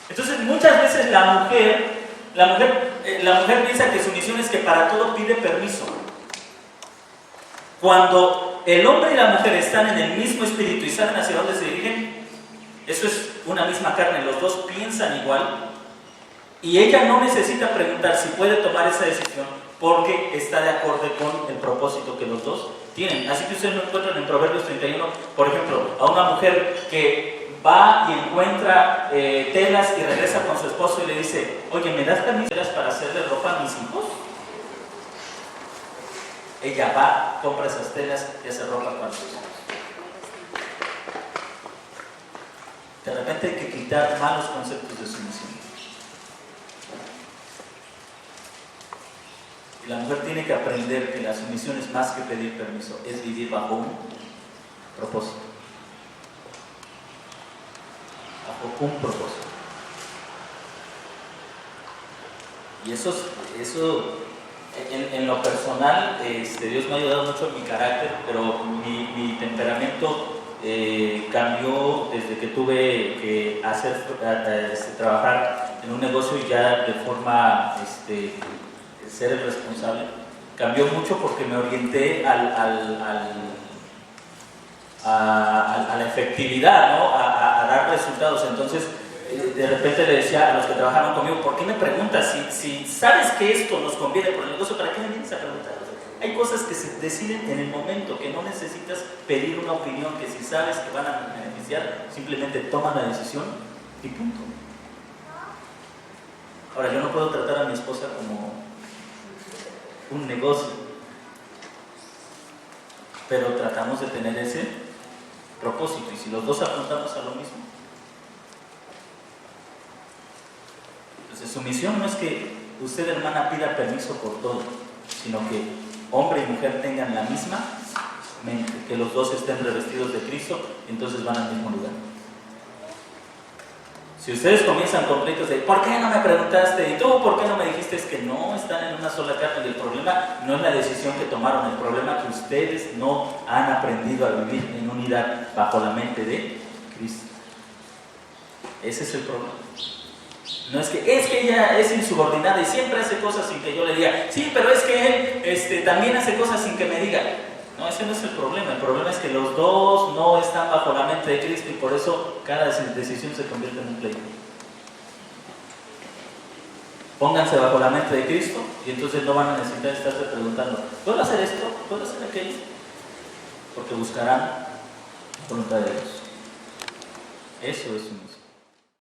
Entonces, muchas veces la mujer piensa que su misión es que para todo pide permiso. Cuando el hombre y la mujer están en el mismo espíritu y saben hacia dónde se dirigen, eso es una misma carne, los dos piensan igual. Y ella no necesita preguntar si puede tomar esa decisión porque está de acuerdo con el propósito que los dos tienen. Así que ustedes lo encuentran en Proverbios 31, por ejemplo, a una mujer que va y encuentra telas y regresa con su esposo y le dice: oye, ¿me das permiso para hacerle ropa a mis hijos? Ella va, compra esas telas y hace ropa para sus hijos. De repente hay que quitar malos conceptos de sumisión. Y la mujer tiene que aprender que la sumisión es más que pedir permiso, es vivir bajo un propósito. Bajo un propósito. Y eso en lo personal, Dios me ha ayudado mucho en mi carácter, pero mi temperamento cambió desde que tuve que trabajar en un negocio y ya de forma ser el responsable. Cambió mucho porque me orienté a la efectividad, ¿no? A dar resultados. Entonces, de repente le decía a los que trabajaban conmigo: ¿por qué me preguntas? Si sabes que esto nos conviene por el negocio, ¿para qué me vienes a preguntar? Hay cosas que se deciden en el momento, que no necesitas pedir una opinión, que si sabes que van a beneficiar, simplemente toman la decisión y punto. Ahora, yo no puedo tratar a mi esposa como un negocio, pero tratamos de tener ese propósito, y si los dos apuntamos a lo mismo. Entonces, su misión no es que usted, hermana, pida permiso por todo, sino que hombre y mujer tengan la misma mente, que los dos estén revestidos de Cristo, y entonces van al mismo lugar. Si ustedes comienzan conflictos de ¿por qué no me preguntaste? ¿Y tú por qué no me dijiste? Es que no están en una sola carta, y el problema no es la decisión que tomaron, el problema es que ustedes no han aprendido a vivir en unidad bajo la mente de Cristo. Ese es el problema. No es que ella es insubordinada y siempre hace cosas sin que yo le diga, sí, pero es que él también hace cosas sin que me diga. No, ese no es el problema es que los dos no están bajo la mente de Cristo, y por eso cada decisión se convierte en un pleito. Pónganse bajo la mente de Cristo y entonces no van a necesitar estarse preguntando, ¿puedo hacer esto? ¿Puedo hacer aquello? Porque buscarán la voluntad de Dios. Eso es su misión.